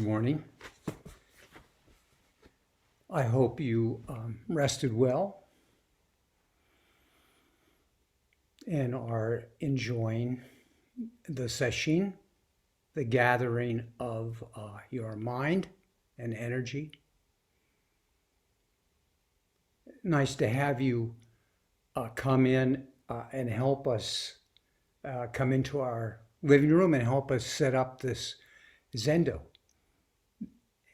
Good morning. I hope you rested well and are enjoying the session, the gathering of your mind and energy. Nice to have you come in and help us come into our living room and help us set up this Zendo.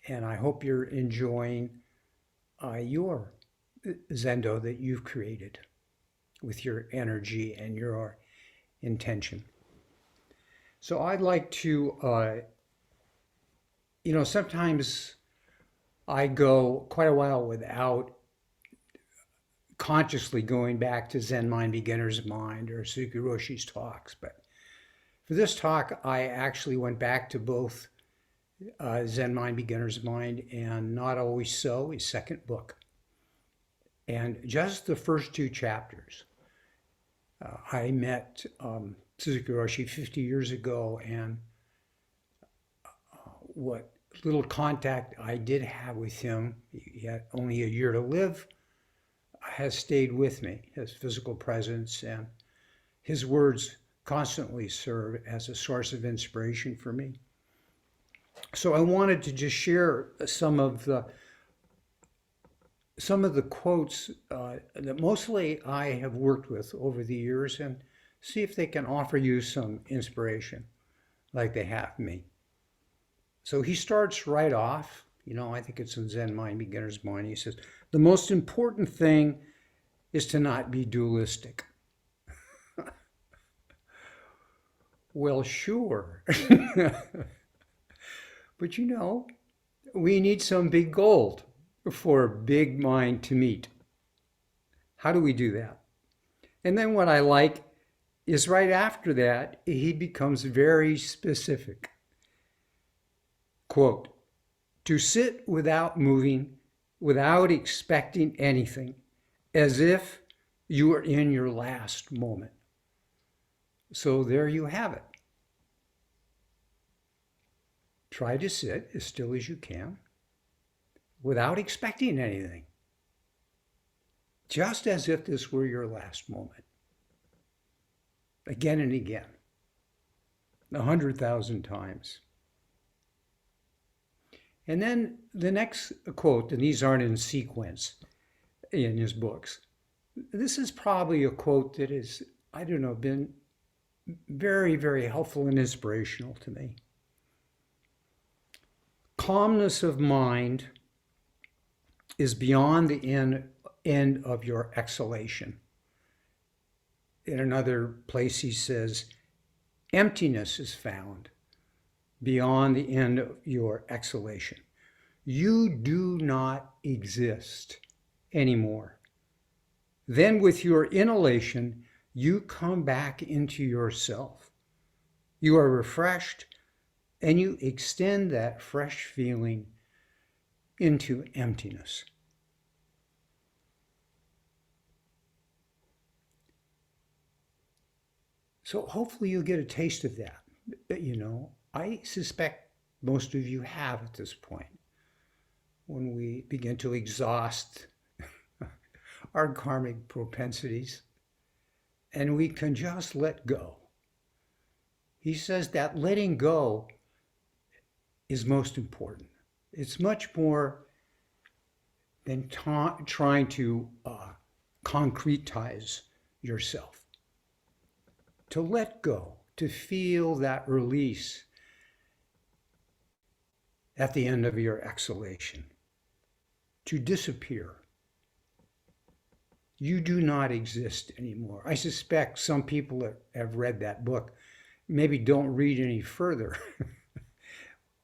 And I hope you're enjoying your Zendo that you've created with your energy and your intention. So I'd like to, sometimes I go quite a while without consciously going back to Zen Mind, Beginner's Mind, or Suzuki Roshi's talks. But for this talk, I actually went back to both Zen Mind, Beginner's Mind, and Not Always So, his second book. And just the first two chapters. I met Suzuki Roshi 50 years ago, and what little contact I did have with him, he had only a year to live, has stayed with me. His physical presence and his words constantly serve as a source of inspiration for me. So I wanted to just share some of the quotes that mostly I have worked with over the years and see if they can offer you some inspiration like they have me. So he starts right off, I think it's in Zen Mind, Beginner's Mind. He says, the most important thing is to not be dualistic. Well, sure. But we need some big gold for a big mind to meet. How do we do that? And then what I like is right after that, he becomes very specific. Quote, to sit without moving, without expecting anything, as if you are in your last moment. So there you have it. Try to sit as still as you can without expecting anything, just as if this were your last moment. Again and again, 100,000 times. And then the next quote, and these aren't in sequence in his books. This is probably a quote that has, been very, very helpful and inspirational to me. Calmness of mind is beyond the end of your exhalation. In another place he says, emptiness is found beyond the end of your exhalation. You do not exist anymore. Then with your inhalation, you come back into yourself. You are refreshed, and you extend that fresh feeling into emptiness. So hopefully you'll get a taste of that. I suspect most of you have at this point. When we begin to exhaust our karmic propensities, and we can just let go. He says that letting go is most important. It's much more than trying to concretize yourself. To let go, to feel that release at the end of your exhalation, to disappear. You do not exist anymore. I suspect some people that have read that book maybe don't read any further.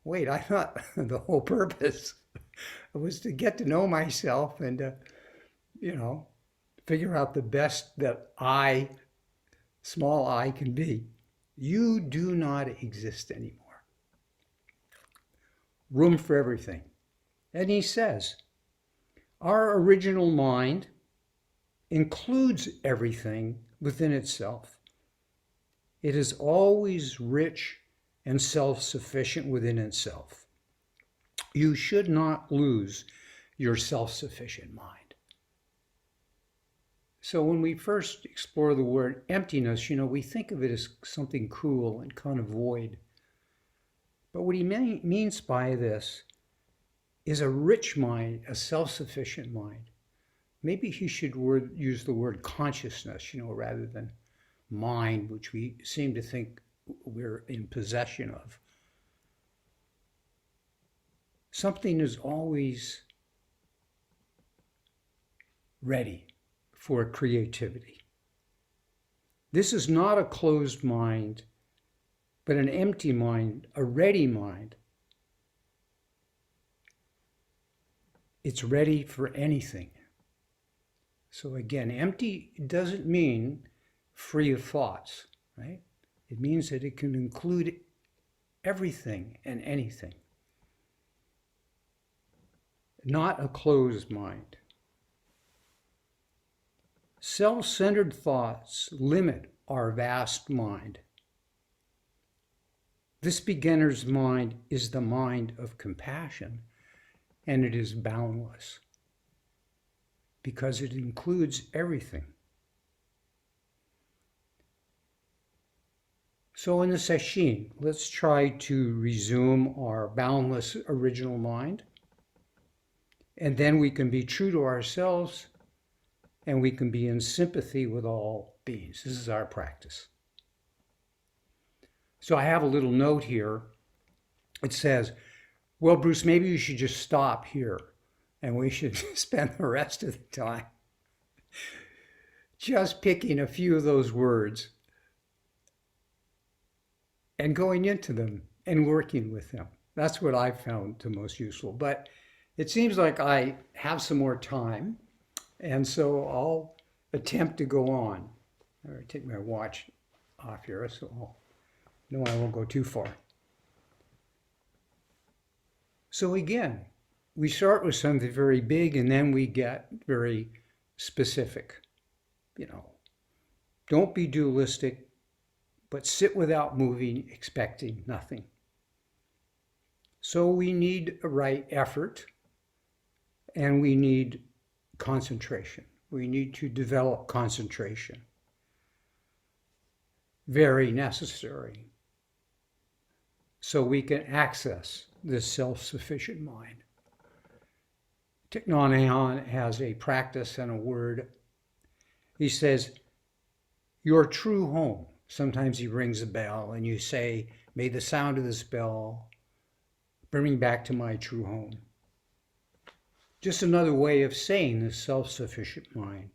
Wait, I thought the whole purpose was to get to know myself and to, figure out the best that I, small I, can be. You do not exist anymore. Room for everything. And he says, our original mind includes everything within itself. It is always rich and self-sufficient within itself. You should not lose your self-sufficient mind. So when we first explore the word emptiness, we think of it as something cruel and kind of void. But what he means by this is a rich mind, a self-sufficient mind. Maybe he should use the word consciousness, rather than mind, which we seem to think we're in possession of. Something is always ready for creativity. This is not a closed mind, but an empty mind, a ready mind. It's ready for anything. So again, empty doesn't mean free of thoughts, right? It means that it can include everything and anything. Not a closed mind. Self-centered thoughts limit our vast mind. This beginner's mind is the mind of compassion, and it is boundless because it includes everything. So in the session, let's try to resume our boundless original mind, and then we can be true to ourselves, and we can be in sympathy with all beings. This is our practice. So I have a little note here. It says, well, Bruce, maybe you should just stop here, and we should spend the rest of the time just picking a few of those words and going into them and working with them. That's what I've found the most useful. But it seems like I have some more time, and so I'll attempt to go on. All right, take my watch off here, so I won't go too far. So again, we start with something very big, and then we get very specific. Don't be dualistic, but sit without moving, expecting nothing. So we need a right effort, and we need concentration. We need to develop concentration. Very necessary. So we can access this self-sufficient mind. Thich Nhat Hanh has a practice and a word. He says, your true home. Sometimes he rings a bell and you say, may the sound of this bell bring me back to my true home. Just another way of saying this self-sufficient mind,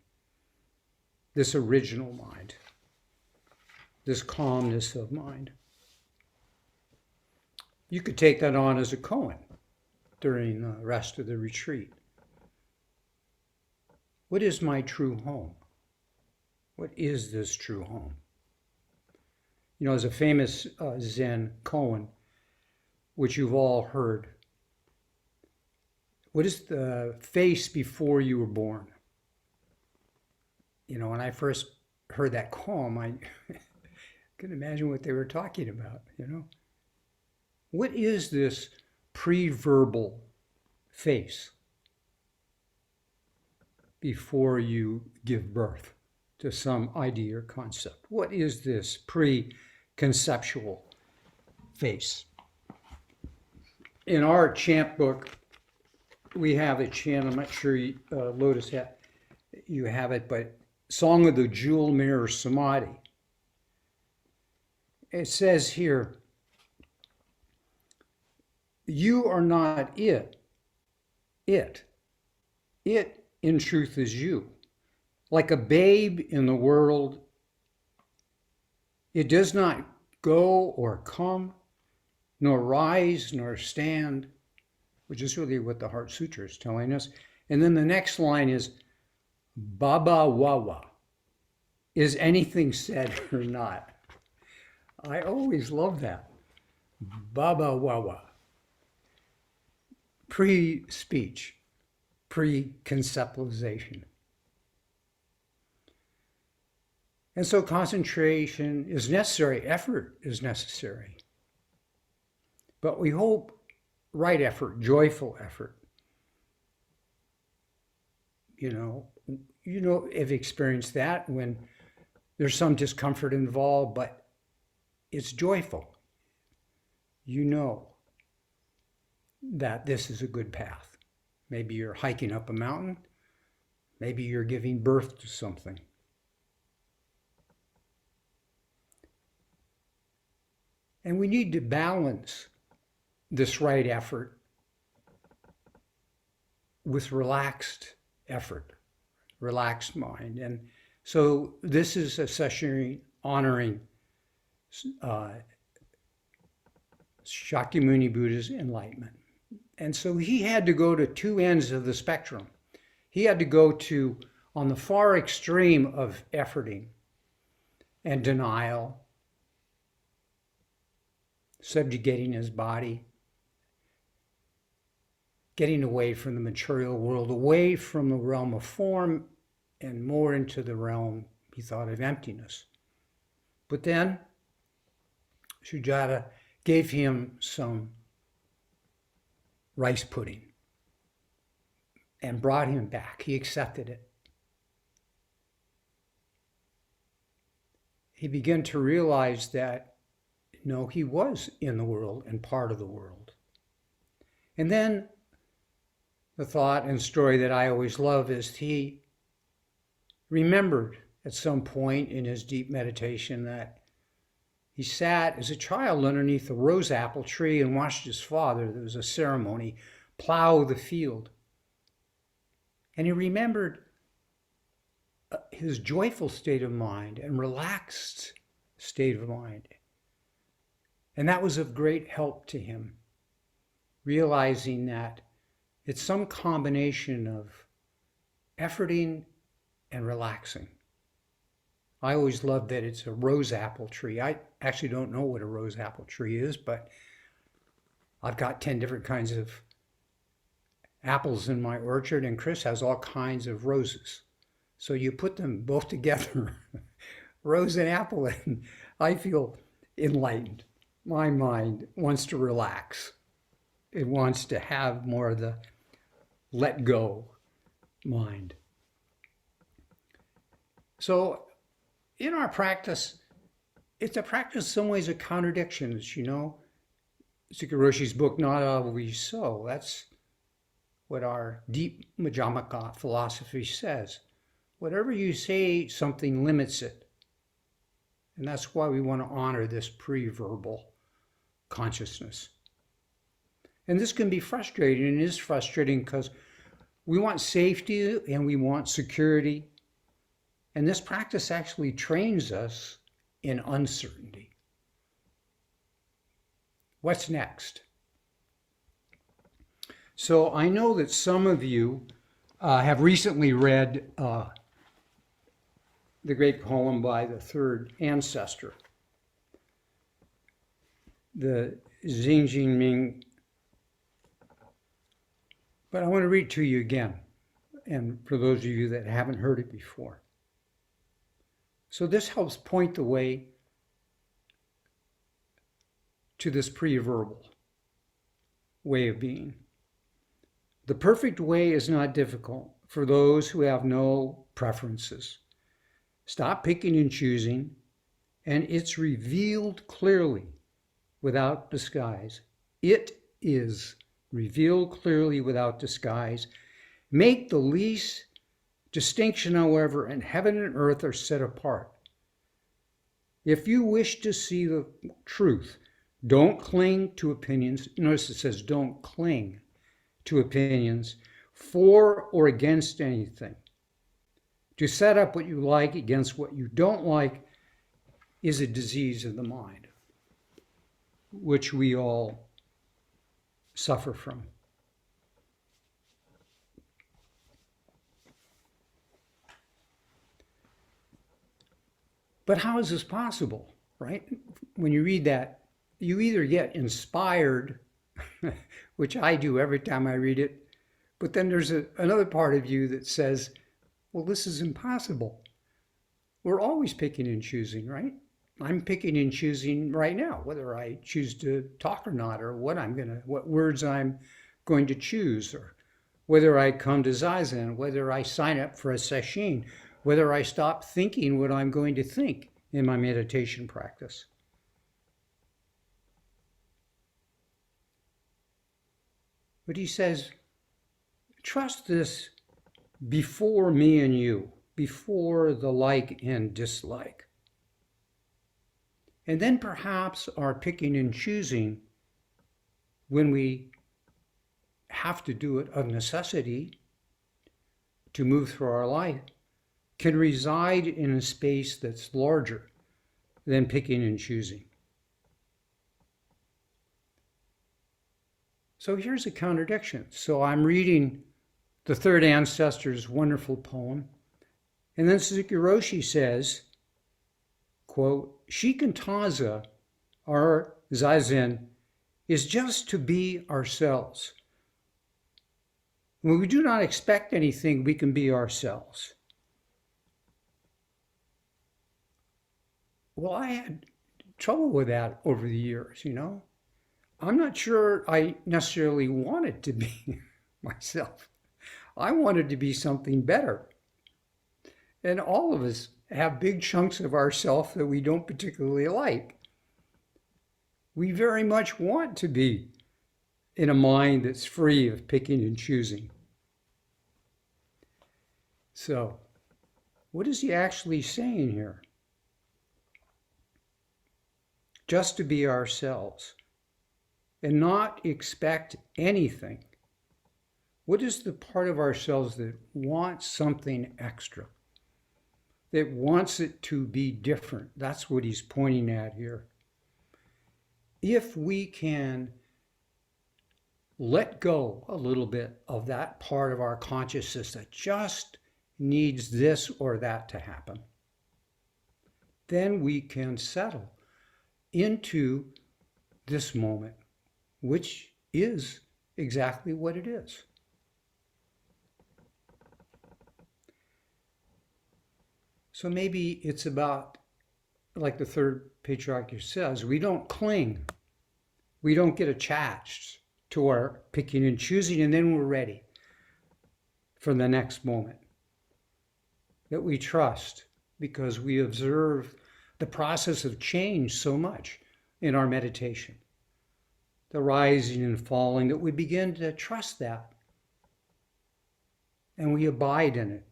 this original mind, this calmness of mind. You could take that on as a koan during the rest of the retreat. What is my true home? What is this true home? There's a famous Zen koan, which you've all heard. What is the face before you were born? When I first heard that koan, I couldn't imagine what they were talking about, What is this pre-verbal face before you give birth to some idea or concept? What is this pre-conceptual face? In our chant book, we have a chant, I'm not sure, Lotus, you have it, but Song of the Jewel Mirror Samadhi. It says here, you are not it. It in truth is you. Like a babe in the world, it does not go or come, nor rise nor stand, which is really what the Heart Sutra is telling us. And then the next line is, Baba Wawa. Is anything said or not? I always love that. Baba Wawa. Pre-speech, pre-conceptualization. And so concentration is necessary, effort is necessary. But we hope right effort, joyful effort. Have experienced that when there's some discomfort involved, but it's joyful. You know that this is a good path. Maybe you're hiking up a mountain. Maybe you're giving birth to something. And we need to balance this right effort with relaxed effort, relaxed mind. And so this is a session honoring Shakyamuni Buddha's enlightenment. And so he had to go to two ends of the spectrum. He had to go to, on the far extreme of efforting and denial, subjugating his body, getting away from the material world, away from the realm of form, and more into the realm, he thought, of emptiness. But then Sujata gave him some rice pudding and brought him back. He accepted it. He began to realize that, no, he was in the world and part of the world. And then the thought and story that I always love is he remembered at some point in his deep meditation that he sat as a child underneath a rose apple tree and watched his father, there was a ceremony, plow the field. And he remembered his joyful state of mind and relaxed state of mind. And that was of great help to him, realizing that it's some combination of efforting and relaxing. I always love that it's a rose apple tree. I actually don't know what a rose apple tree is, but I've got 10 different kinds of apples in my orchard, and Chris has all kinds of roses. So you put them both together, rose and apple, and I feel enlightened. My mind wants to relax. It wants to have more of the let go mind. So in our practice, it's a practice in some ways of contradictions, Sukhi Roshi's book, Not Always So. That's what our deep Majjhimaka philosophy says. Whatever you say, something limits it. And that's why we want to honor this pre-verbal consciousness. And this can be frustrating, and is frustrating because we want safety and we want security. And this practice actually trains us in uncertainty. What's next? So I know that some of you have recently read the great poem by the third ancestor, the Xinjiang. But I want to read to you again, and for those of you that haven't heard it before. So this helps point the way to this pre-verbal way of being. The perfect way is not difficult for those who have no preferences. Stop picking and choosing, and it's revealed clearly without disguise. It is revealed clearly without disguise. Make the least distinction, however, and heaven and earth are set apart. If you wish to see the truth, don't cling to opinions. Notice it says don't cling to opinions for or against anything. To set up what you like against what you don't like is a disease of the mind, which we all suffer from. But how is this possible, right? When you read that, you either get inspired, which I do every time I read it, but then there's another part of you that says, well, this is impossible. We're always picking and choosing, right? I'm picking and choosing right now whether I choose to talk or not, or what words I'm going to choose, or whether I come to Zazen, whether I sign up for a session, whether I stop thinking what I'm going to think in my meditation practice. But he says, trust this before me and you, before the like and dislike. And then perhaps our picking and choosing, when we have to do it of necessity to move through our life, can reside in a space that's larger than picking and choosing. So here's a contradiction. So I'm reading the third ancestor's wonderful poem, and then Suzuki Roshi says, quote, Shikantaza, our Zazen, is just to be ourselves. When we do not expect anything, we can be ourselves. Well, I had trouble with that over the years, I'm not sure I necessarily wanted to be myself. I wanted to be something better. And all of us have big chunks of ourself that we don't particularly like. We very much want to be in a mind that's free of picking and choosing. So, what is he actually saying here? Just to be ourselves and not expect anything. What is the part of ourselves that wants something extra, that wants it to be different? That's what he's pointing at here. If we can let go a little bit of that part of our consciousness that just needs this or that to happen, then we can settle into this moment, which is exactly what it is. So maybe it's about, like the third patriarch says, we don't cling. We don't get attached to our picking and choosing, and then we're ready for the next moment. That we trust because we observe the process of change so much in our meditation. The rising and falling, that we begin to trust that. And we abide in it.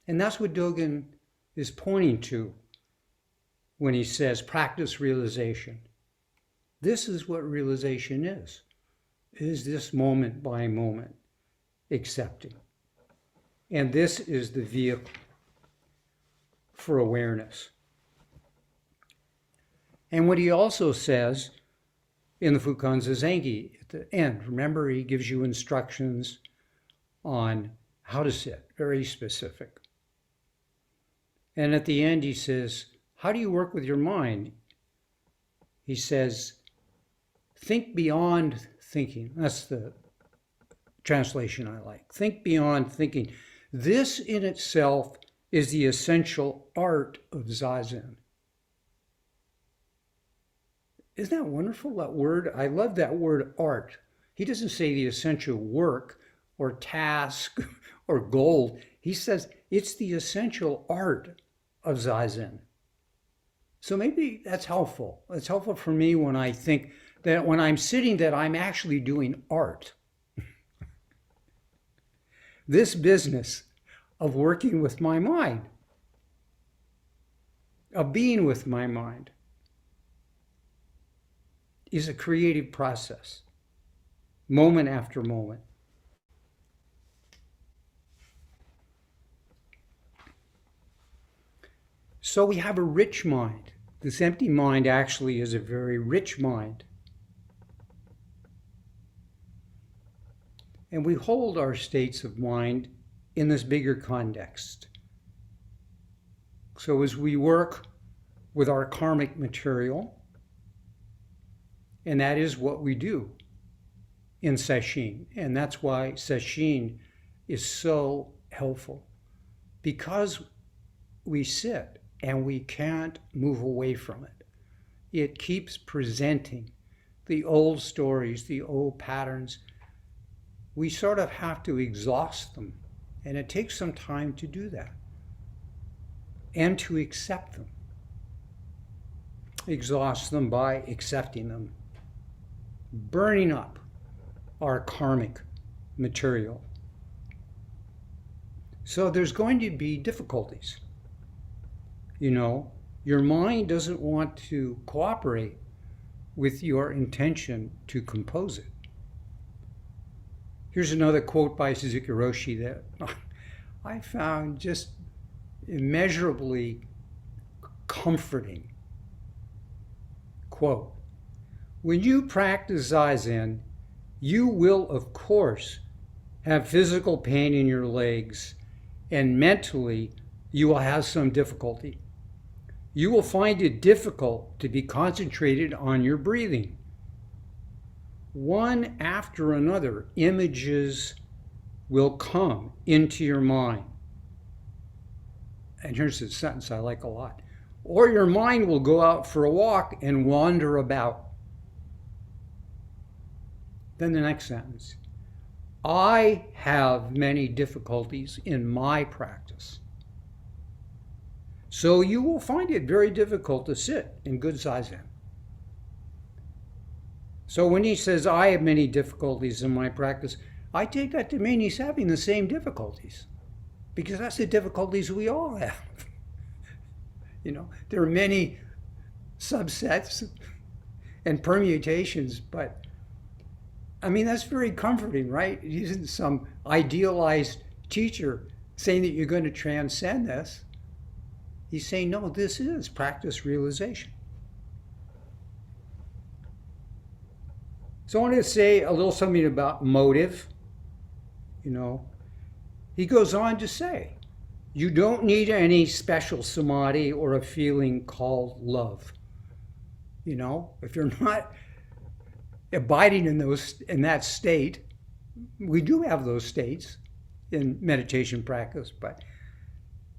And that's what Dogen is pointing to when he says, practice realization. This is what realization is this moment by moment accepting. And this is the vehicle for awareness. And what he also says in the Fukan Zazengi at the end, remember he gives you instructions on how to sit, very specific. And at the end he says, how do you work with your mind? He says, think beyond thinking. That's the translation I like. Think beyond thinking. This in itself is the essential art of Zazen. Isn't that wonderful, that word? I love that word, art. He doesn't say the essential work or task or goal. He says it's the essential art of Zazen. So maybe that's helpful. It's helpful for me when I think that when I'm sitting that I'm actually doing art. This business of working with my mind, of being with my mind, is a creative process, moment after moment. So we have a rich mind. This empty mind actually is a very rich mind. And we hold our states of mind in this bigger context. So as we work with our karmic material, and that is what we do in sesshin, and that's why sesshin is so helpful, because we sit and we can't move away from it. It keeps presenting the old stories, the old patterns. We sort of have to exhaust them, and it takes some time to do that and to accept them. Exhaust them by accepting them, burning up our karmic material. So there's going to be difficulties. You know, your mind doesn't want to cooperate with your intention to compose it. Here's another quote by Suzuki Roshi that I found just immeasurably comforting. Quote, "When you practice Zazen, you will, of course, have physical pain in your legs, and mentally, you will have some difficulty. You will find it difficult to be concentrated on your breathing. One after another, images will come into your mind." And here's a sentence I like a lot. "Or your mind will go out for a walk and wander about." Then the next sentence. "I have many difficulties in my practice. So you will find it very difficult to sit in good Zazen." So when he says, "I have many difficulties in my practice," I take that to mean he's having the same difficulties, because that's the difficulties we all have. You know, there are many subsets and permutations, but I mean, that's very comforting, right? It isn't some idealized teacher saying that you're going to transcend this. He's saying, no, this is practice realization. So I want to say a little something about motive. You know, he goes on to say, you don't need any special samadhi or a feeling called love. You know, if you're not abiding in that state, we do have those states in meditation practice, but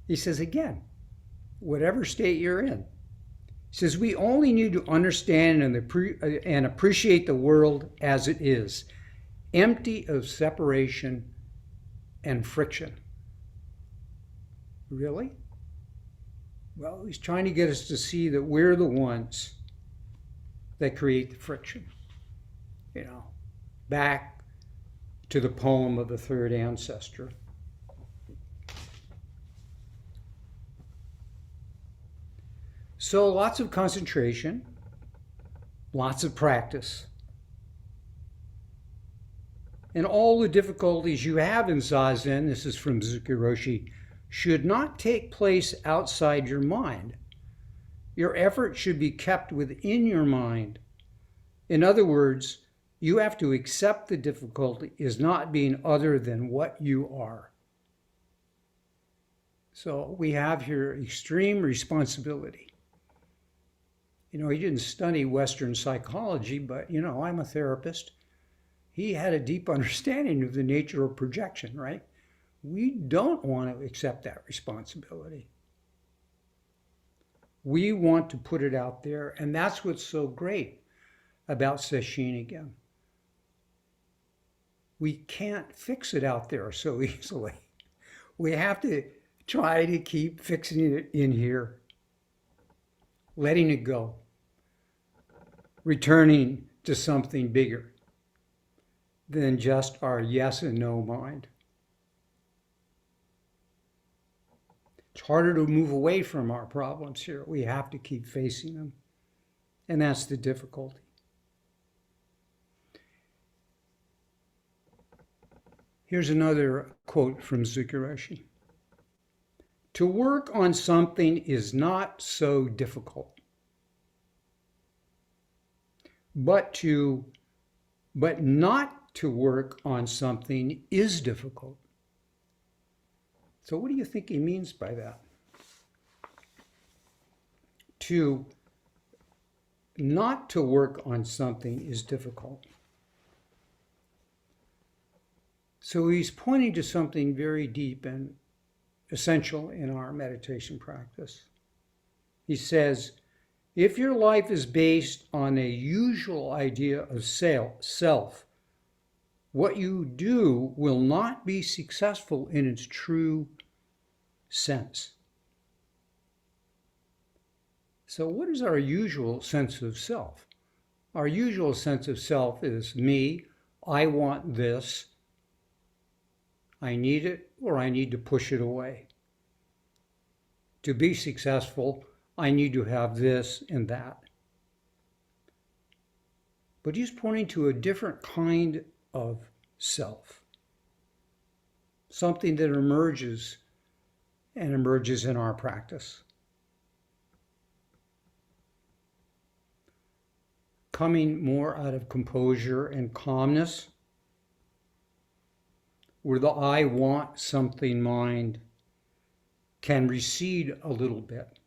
he says again, whatever state you're in, he says we only need to understand and appreciate the world as it is, empty of separation and friction. Really? Well, he's trying to get us to see that we're the ones that create the friction. You know, back to the poem of the third ancestor. So lots of concentration, lots of practice. And all the difficulties you have in Zazen, this is from Suzuki Roshi, should not take place outside your mind. Your effort should be kept within your mind. In other words, you have to accept the difficulty as not being other than what you are. So we have here extreme responsibility. You know, he didn't study Western psychology, but, you know, I'm a therapist. He had a deep understanding of the nature of projection, right? We don't want to accept that responsibility. We want to put it out there, and that's what's so great about Sesshin again. We can't fix it out there so easily. We have to try to keep fixing it in here, letting it go, returning to something bigger than just our yes and no mind. It's harder to move away from our problems here. We have to keep facing them, and that's the difficulty. Here's another quote from Suzuki Roshi. To work on something is not so difficult, but not to work on something is difficult. So what do you think he means by that? Not to work on something is difficult. So he's pointing to something very deep and essential in our meditation practice. He says, if your life is based on a usual idea of self, what you do will not be successful in its true sense. So what is our usual sense of self? Our usual sense of self is me, I want this, I need it, or I need to push it away. To be successful, I need to have this and that. But he's pointing to a different kind of self, something that emerges in our practice. Coming more out of composure and calmness, where the I want something mind can recede a little bit.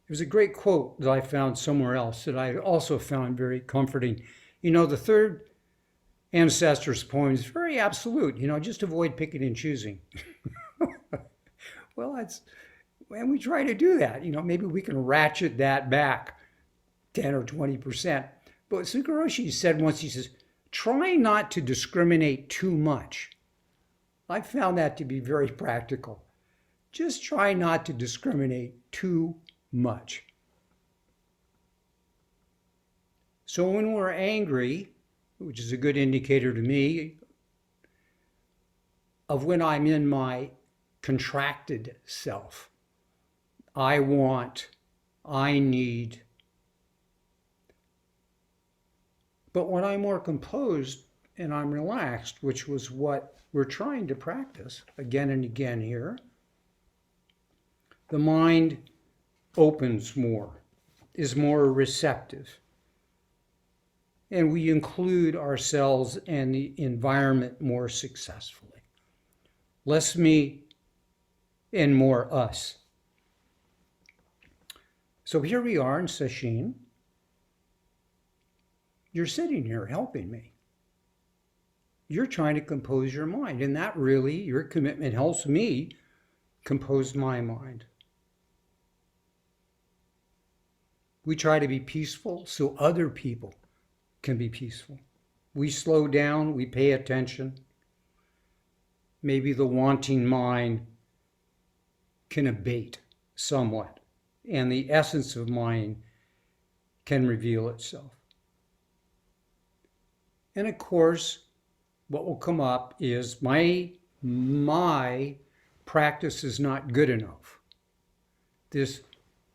There's a great quote that I found somewhere else that I also found very comforting. You know, the third ancestor's poem is very absolute. You know, just avoid picking and choosing. Well, and we try to do that. You know, maybe we can ratchet that back 10 or 20%. But Sukhiroshi said once, he says, try not to discriminate too much. I found that to be very practical. Just try not to discriminate too much. So when we're angry, which is a good indicator to me of when I'm in my contracted self, I want, I need. But when I'm more composed and I'm relaxed, which was what we're trying to practice again and again here, the mind opens more, is more receptive, and we include ourselves and the environment more successfully. Less me and more us. So here we are in Sesshin. You're sitting here helping me. You're trying to compose your mind, and that really, your commitment helps me compose my mind. We try to be peaceful so other people can be peaceful. We slow down, we pay attention. Maybe the wanting mind can abate somewhat, and the essence of mind can reveal itself. And of course, what will come up is my practice is not good enough. This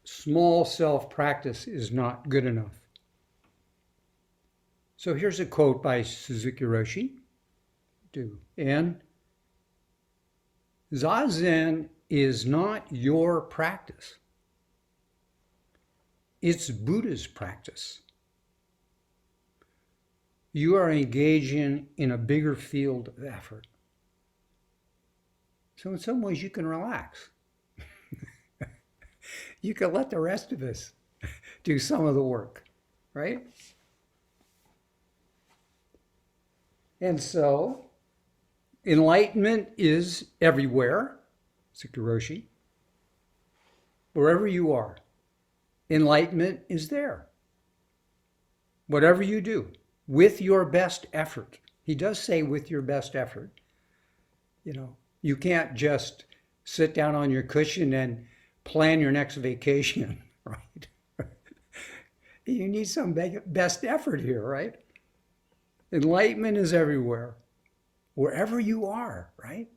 small self practice is not good enough. So here's a quote by Suzuki Roshi. And Zazen is not your practice. It's Buddha's practice. You are engaging in a bigger field of effort. So in some ways you can relax. You can let the rest of us do some of the work, right? And so enlightenment is everywhere, Sukiroshi. Wherever you are, enlightenment is there. Whatever you do, with your best effort. He does say with your best effort. You know, you can't just sit down on your cushion and plan your next vacation, right? You need some best effort here, right? Enlightenment is everywhere, wherever you are, right?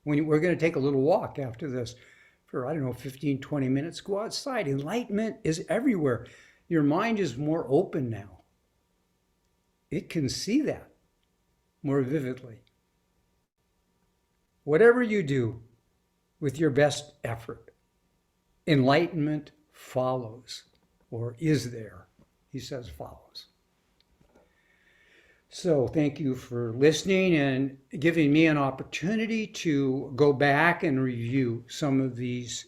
We're going to take a little walk after this for, 15, 20 minutes. Go outside. Enlightenment is everywhere. Your mind is more open now. It can see that more vividly. Whatever you do with your best effort, enlightenment follows, or is there. He says follows. So thank you for listening and giving me an opportunity to go back and review some of these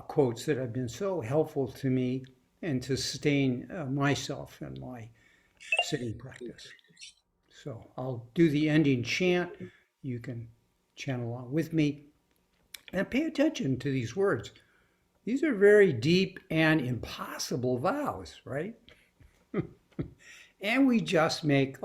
quotes that have been so helpful to me and to sustain myself and my sitting practice. So I'll do the ending chant. You can chant along with me. And pay attention to these words. These are very deep and impossible vows, right? And we just make